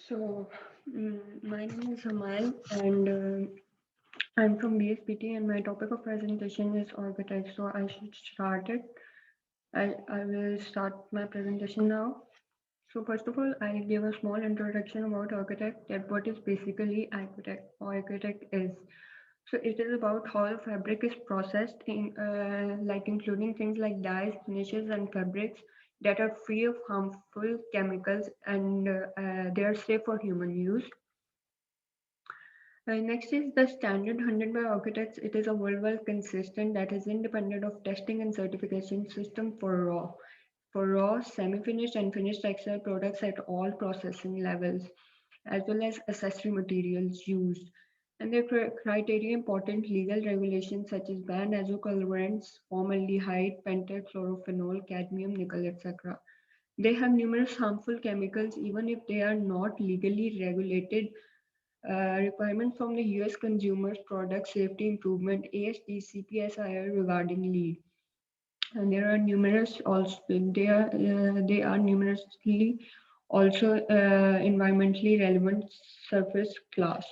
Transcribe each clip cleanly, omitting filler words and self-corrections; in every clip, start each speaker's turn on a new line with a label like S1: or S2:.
S1: So, my name is Hamal, and I'm from BSPT, and my topic of presentation is architect. So, I should start it. I will start my presentation now. So, first of all, I'll give a small introduction about architect. That what is basically architect. Architect is. So, it is about how a fabric is processed, like including things like dyes, finishes, and fabrics that are free of harmful chemicals and they are safe for human use. Next is the standard 100 by architects. It is a worldwide consistent that is independent of testing and certification system for raw, semi-finished and finished textile products at all processing levels, as well as accessory materials used. And their criteria important legal regulations such as banned azocolorants, formaldehyde, pentachlorophenol, cadmium, nickel, etc. They have numerous harmful chemicals even if they are not legally regulated. Requirement from the US Consumers Product Safety Improvement ASDCPSIR regarding lead. And there are numerous also they are numerously also environmentally relevant surface class.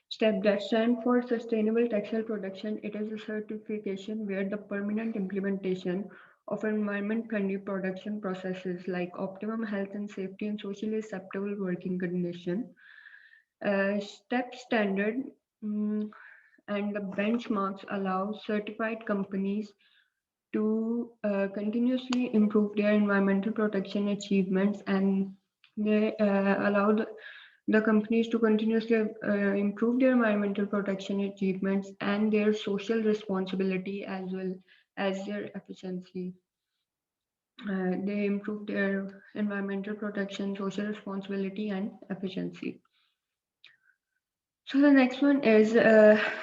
S1: STEP that stand for Sustainable Textile Production. It is a certification where the permanent implementation of environment-friendly production processes like optimum health and safety and socially acceptable working condition. STEP standard mm, and the benchmarks allow certified companies to continuously improve their environmental protection achievements, and they allow the companies to continuously improve their environmental protection achievements and their social responsibility as well as their efficiency. They improve their environmental protection, social responsibility, and efficiency. So the next one is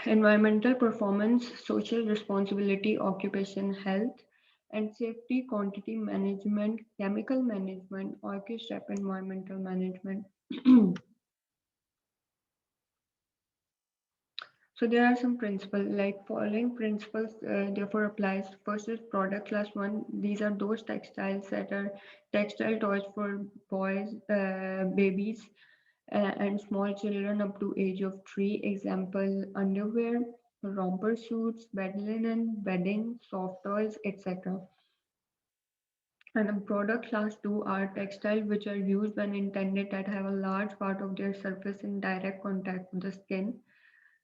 S1: environmental performance, social responsibility, occupation health, and safety, quantity management, chemical management, orchestra environmental management. So there are some principles like following principles therefore applies. First is product class one. These are those textiles that are textile toys for boys, babies, and small children up to age of 3. Example: underwear, romper suits, bed linen, bedding, soft toys, etc. And a product class 2 are textile which are used when intended that have a large part of their surface in direct contact with the skin.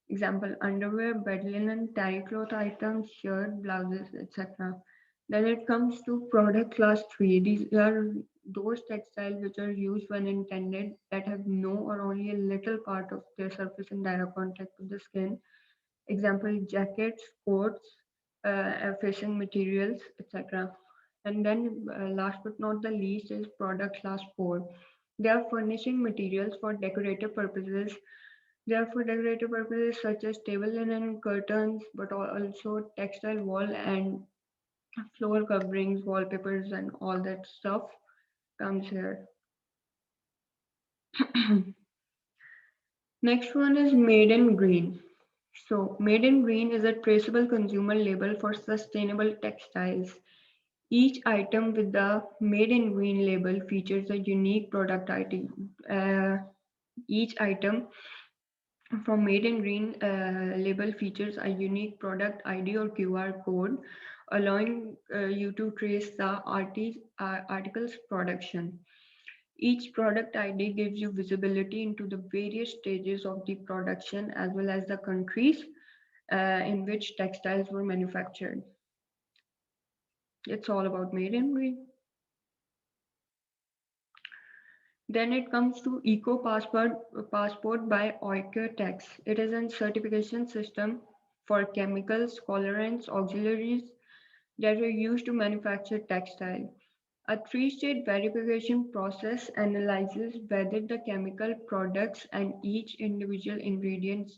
S1: Example: underwear, bed linen, terry cloth items, shirt, blouses, etc. Then it comes to product class 3. These are those textiles which are used when intended that have no or only a little part of their surface in direct contact with the skin. Example: jackets, coats, fishing materials, etc. And then last but not the least is product class 4. They are furnishing materials for decorative purposes. They are for decorative purposes such as table linen, curtains, but also textile wall and floor coverings, wallpapers, and all that stuff comes here. Next one is Made in Green. So, Made in Green is a traceable consumer label for sustainable textiles. Each item with the Made in Green label features a unique product ID. Each item from Made in Green label features a unique product ID or QR code, allowing you to trace the article's production. Each product ID gives you visibility into the various stages of the production as well as the countries in which textiles were manufactured. It's all about Made in Green. Then it comes to Eco Passport by Oikotex. It is a certification system for chemicals, colorants, auxiliaries that are used to manufacture textile. A three-stage verification process analyzes whether the chemical products and each individual ingredient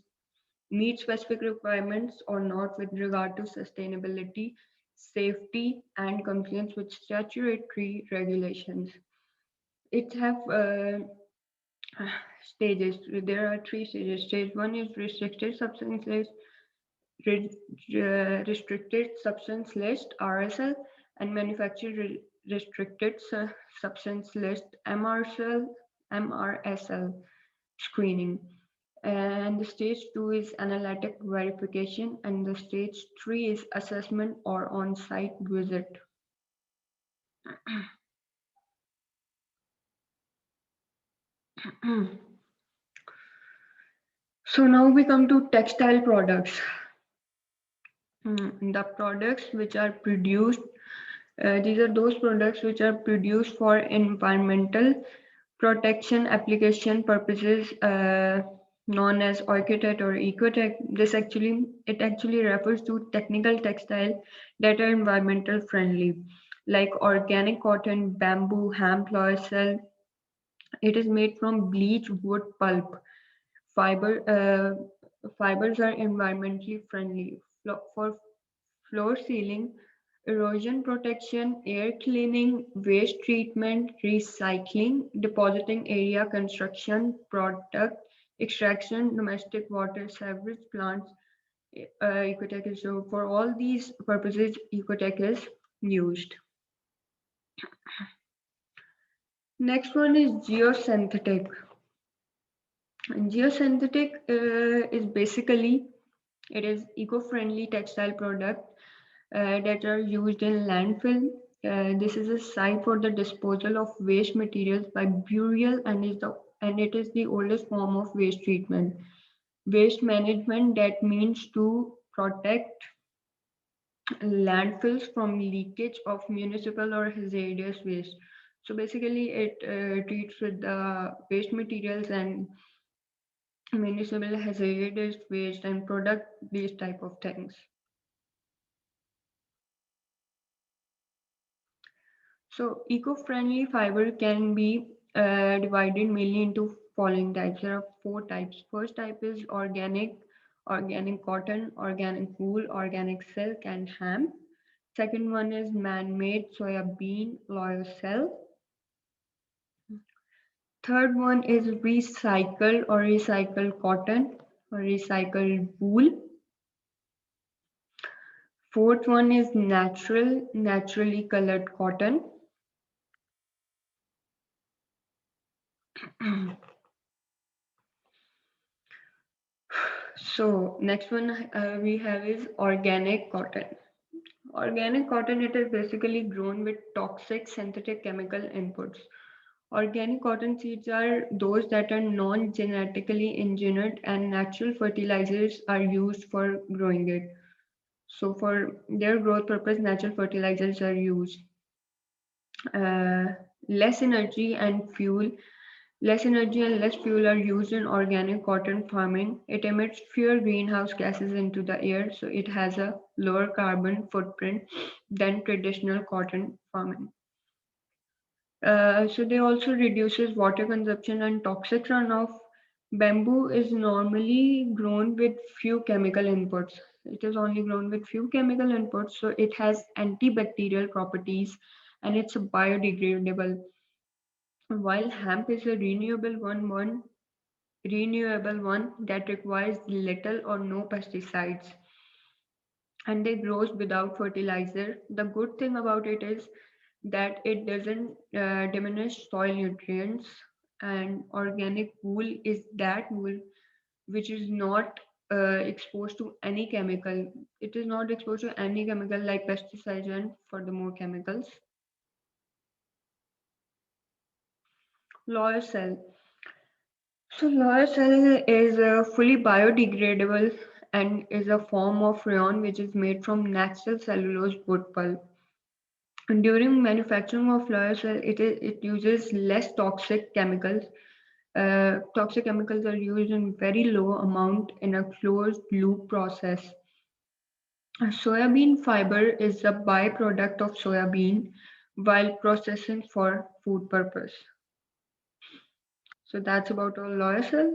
S1: meet specific requirements or not with regard to sustainability, safety, and compliance with statutory regulations. It have stages. There are three stages. Stage one is re- restricted substance list (RSL) and manufacturer restricted substance list (MRSL). MRSL screening. And the stage 2 is analytic verification, and the stage 3 is assessment or on-site visit. So now we come to textile products. The products which are produced, these are those products which are produced for environmental protection application purposes, known as Oikotek or Ecotech. It actually refers to technical textile that are environmental friendly, like organic cotton, bamboo, hemp, lyocell. It is made from bleached wood pulp. Fiber fibers are environmentally friendly for floor sealing, erosion protection, air cleaning, waste treatment, recycling, depositing area construction, product extraction, domestic water, sewage plants. Ecotech is so for all these purposes, Ecotech is used. Next one is geosynthetic. And geosynthetic is basically it is eco-friendly textile product that are used in landfill. This is a site for the disposal of waste materials by burial and it is the oldest form of waste treatment. Waste management that means to protect landfills from leakage of municipal or hazardous waste. So basically, it treats with the waste materials and municipal hazardous waste and product these type of things. So eco-friendly fiber can be divided mainly into following types. There are four types. First type is organic cotton, organic wool, organic silk, and hemp. Second one is man-made soybean, lyocell. Third one is recycled cotton or recycled wool. Fourth one is naturally colored cotton. So next one we have is organic cotton. Organic cotton, it is basically grown with toxic synthetic chemical inputs. Organic cotton seeds are those that are non-genetically engineered and natural fertilizers are used for growing it. So for their growth purpose, natural fertilizers are used. Uh, less energy and fuel Less energy and less fuel are used in organic cotton farming. It emits fewer greenhouse gases into the air, so it has a lower carbon footprint than traditional cotton farming. So they also reduces water consumption and toxic runoff. Bamboo is normally grown with few chemical inputs. It is only grown with few chemical inputs, so it has antibacterial properties and it's biodegradable. While hemp is a renewable one that requires little or no pesticides and it grows without fertilizer. The good thing about it is that it doesn't diminish soil nutrients, and organic wool is that wool which is not exposed to any chemical. It is not exposed to any chemical like pesticides and furthermore chemicals. Lyocell. So lyocell is fully biodegradable and is a form of rayon which is made from natural cellulose wood pulp. And during manufacturing of lyocell, it uses less toxic chemicals. Toxic chemicals are used in very low amount in a closed loop process. Soybean fiber is a byproduct of soybean while processing for food purpose. So that's about all lyocell.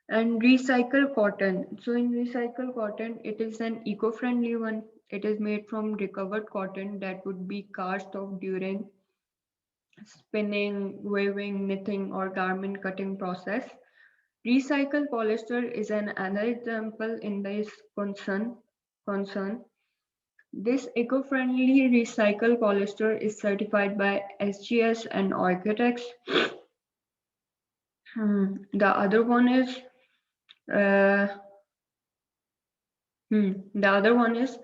S1: And recycle cotton. So in recycle cotton, it is an eco-friendly one. It is made from recovered cotton that would be cast off during spinning, weaving, knitting, or garment cutting process. Recycled polyester is another example in this concern. This eco-friendly recycled polyester is certified by SGS and Oikotex. The other one is uh, the other one is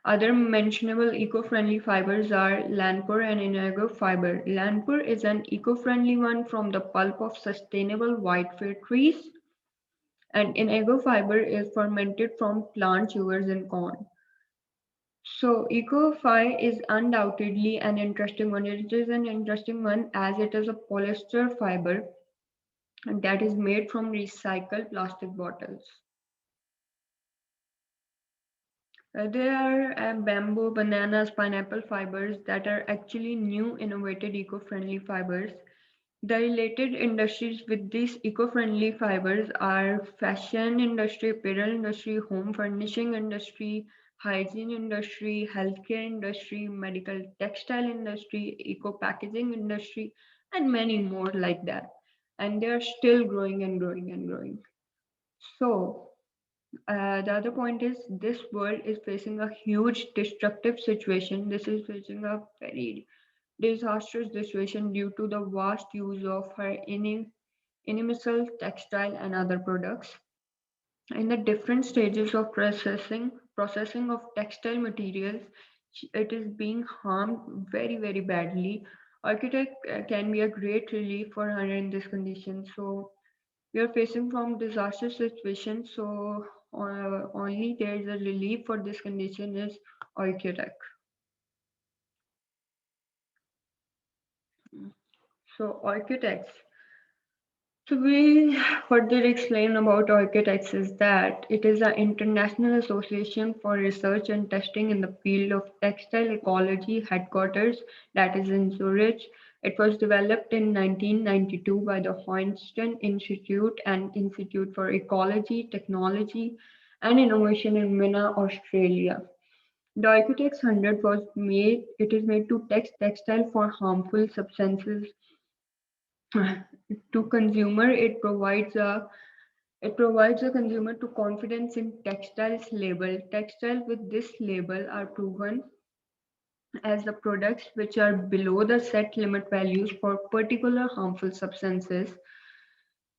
S1: other mentionable eco-friendly fibers are Lanpur and Inago fiber. Lanpur is an eco-friendly one from the pulp of sustainable whitefield trees, and Inago fiber is fermented from plant sugars in corn. So EcoFi is undoubtedly an interesting one. It is an interesting one as it is a polyester fiber that is made from recycled plastic bottles. There are bamboo, bananas, pineapple fibers that are actually new innovated eco-friendly fibers. The related industries with these eco-friendly fibers are fashion industry, apparel industry, home furnishing industry, hygiene industry, healthcare industry, medical textile industry, eco-packaging industry, and many more like that. And they are still growing and growing and growing. So, the other point is this world is facing a huge destructive situation. This is facing a very disastrous situation due to the vast use of her inimical textile and other products. In the different stages of processing of textile materials, it is being harmed very, very badly. Architect can be a great relief for her in this condition. So we are facing from disaster situation. So only there is a relief for this condition is architect. So architects. To be further explain about Architects is that it is an international association for research and testing in the field of textile ecology headquarters that is in Zurich. It was developed in 1992 by the Houston Institute and Institute for Ecology, Technology and Innovation in Vienna, Australia. The Architects 100 was made, it is made to test textile for harmful substances to consumer. It provides a consumer to confidence in textiles label. Textile with this label are proven as the products which are below the set limit values for particular harmful substances.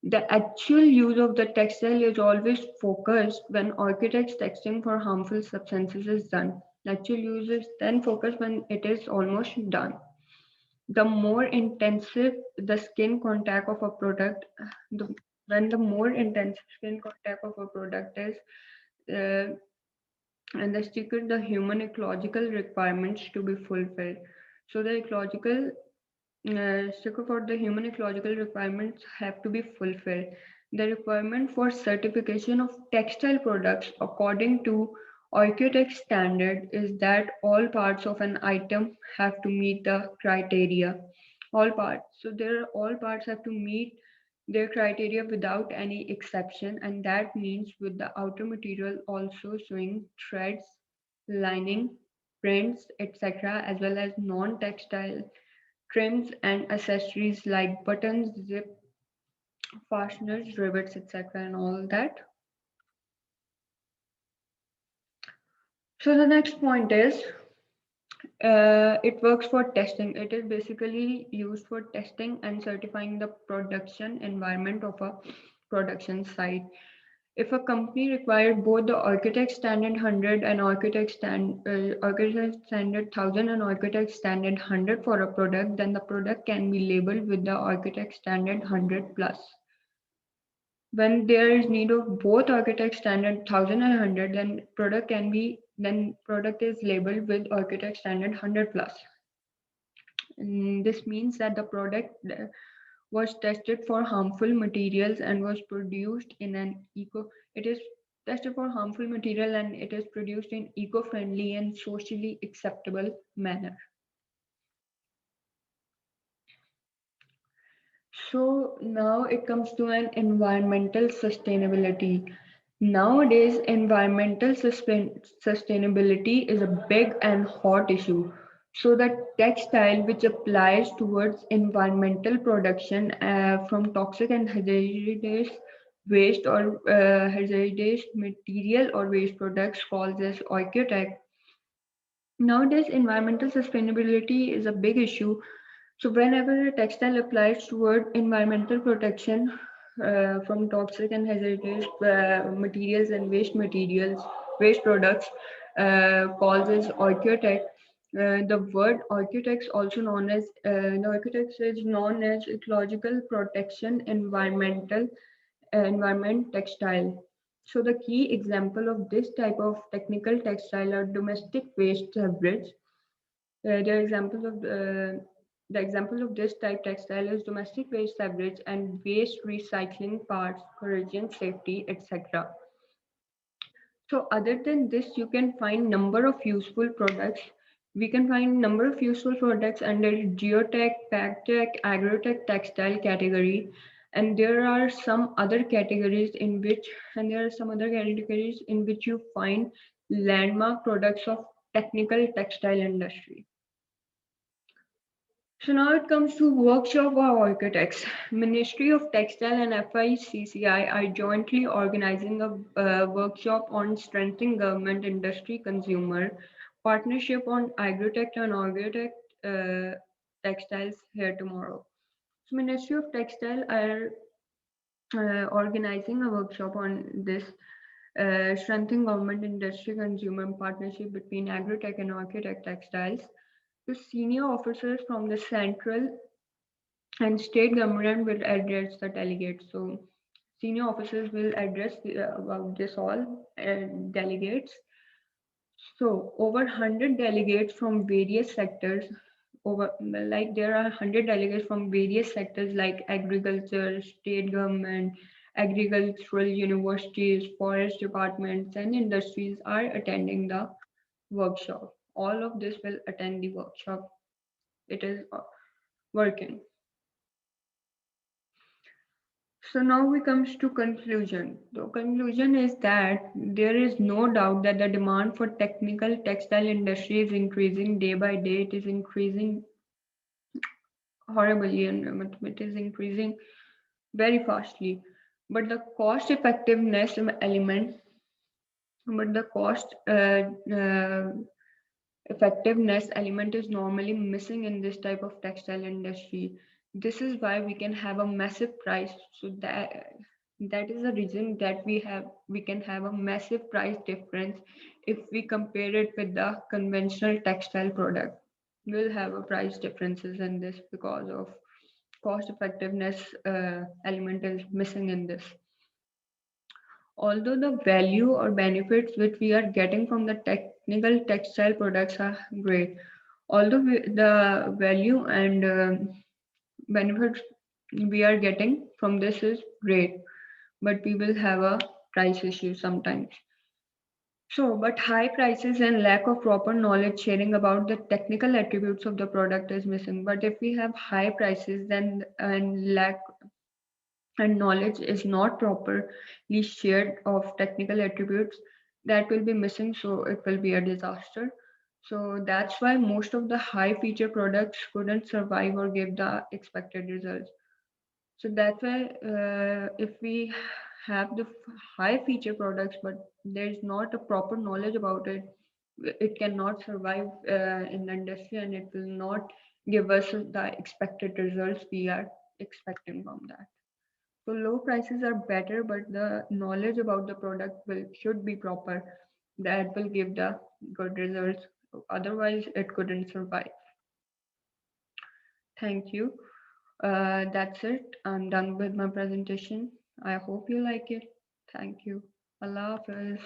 S1: The actual use of the textile is always focused when architects testing for harmful substances is done. The actual use is then focused when it is almost done. The more intensive the skin contact of a product, the, when the more intensive skin contact of a product is, uh, and the stricter the human ecological requirements to be fulfilled. So the ecological stricter for the human ecological requirements have to be fulfilled. The requirement for certification of textile products according to Architect standard is that all parts of an item have to meet the criteria. All parts. So there all parts have to meet their criteria without any exception, and that means with the outer material also showing threads, lining, prints, etc., as well as non-textile trims and accessories like buttons, zip, fasteners, rivets, etc., and all that. So the next point is it works for testing. It is basically used for testing and certifying the production environment of a production site. If a company requires both the Architect Standard 100 and Architect Standard 1000 and Architect Standard 100 for a product, then the product can be labeled with the Architect Standard 100 plus. When there is need of both Architect Standard 1000 and 100, then product is labeled with Architect Standard 100 plus. This means that the product was tested for harmful materials and was produced in an it is tested for harmful material and it is produced in eco-friendly and socially acceptable manner. So now it comes to an environmental sustainability. Nowadays, environmental sustainability is a big and hot issue. So the textile which applies towards environmental production from toxic and hazardous waste or hazardous material or waste products called as oikotech. Nowadays, environmental sustainability is a big issue. So whenever a textile applies toward environmental protection from toxic and hazardous materials and waste products, causes Oikotex. The word Oikotex, also known as the Oikotex, is known as ecological protection environment textile. So the key example of this type of technical textile are domestic waste fabrics. The example of this type textile is domestic waste fabrics and waste recycling parts, corrosion safety, etc. So other than this, you can find number of useful products. We can find number of useful products under geotech, pactech, agrotech, textile category, and there are some other categories in which, you find landmark products of technical textile industry. So now it comes to workshop of architects. Ministry of Textile and FICCI are jointly organizing a workshop on strengthening government industry consumer partnership on agrotech and agrotech textiles here tomorrow. So Ministry of Textile are organizing a workshop on this strengthening government industry consumer partnership between agrotech and architect textiles. The senior officers from the central and state government will address the delegates. So senior officers will address about this all delegates. So over 100 delegates from various sectors. There are 100 delegates from various sectors like agriculture, state government, agricultural universities, forest departments, and industries are attending the workshop. All of this will attend the workshop. It is working. So now we comes to conclusion. The conclusion is that there is no doubt that the demand for technical textile industry is increasing day by day. It is increasing horribly and it is increasing very fastly. But the cost effectiveness element, but the cost effectiveness element is normally missing in this type of textile industry. This is why we can have a massive price. So that is the reason that we can have a massive price difference if we compare it with the conventional textile product. We'll have a price differences in this because of cost effectiveness element is missing in this. Although the value or benefits which we are getting from the technical textile products are great, the value and benefits we are getting from this is great, but we will have a price issue sometimes. So, but high prices and lack of proper knowledge sharing about the technical attributes of the product is missing. But if we have high prices, then and lack and knowledge is not properly shared of technical attributes, that will be missing, so it will be a disaster. So that's why most of the high feature products couldn't survive or give the expected results. So that's why if we have the high feature products but there's not a proper knowledge about it, it cannot survive in the industry and it will not give us the expected results we are expecting from that. So low prices are better, but the knowledge about the product should be proper. That will give the good results. Otherwise, it couldn't survive. Thank you. That's it. I'm done with my presentation. I hope you like it. Thank you. Allah Hafiz.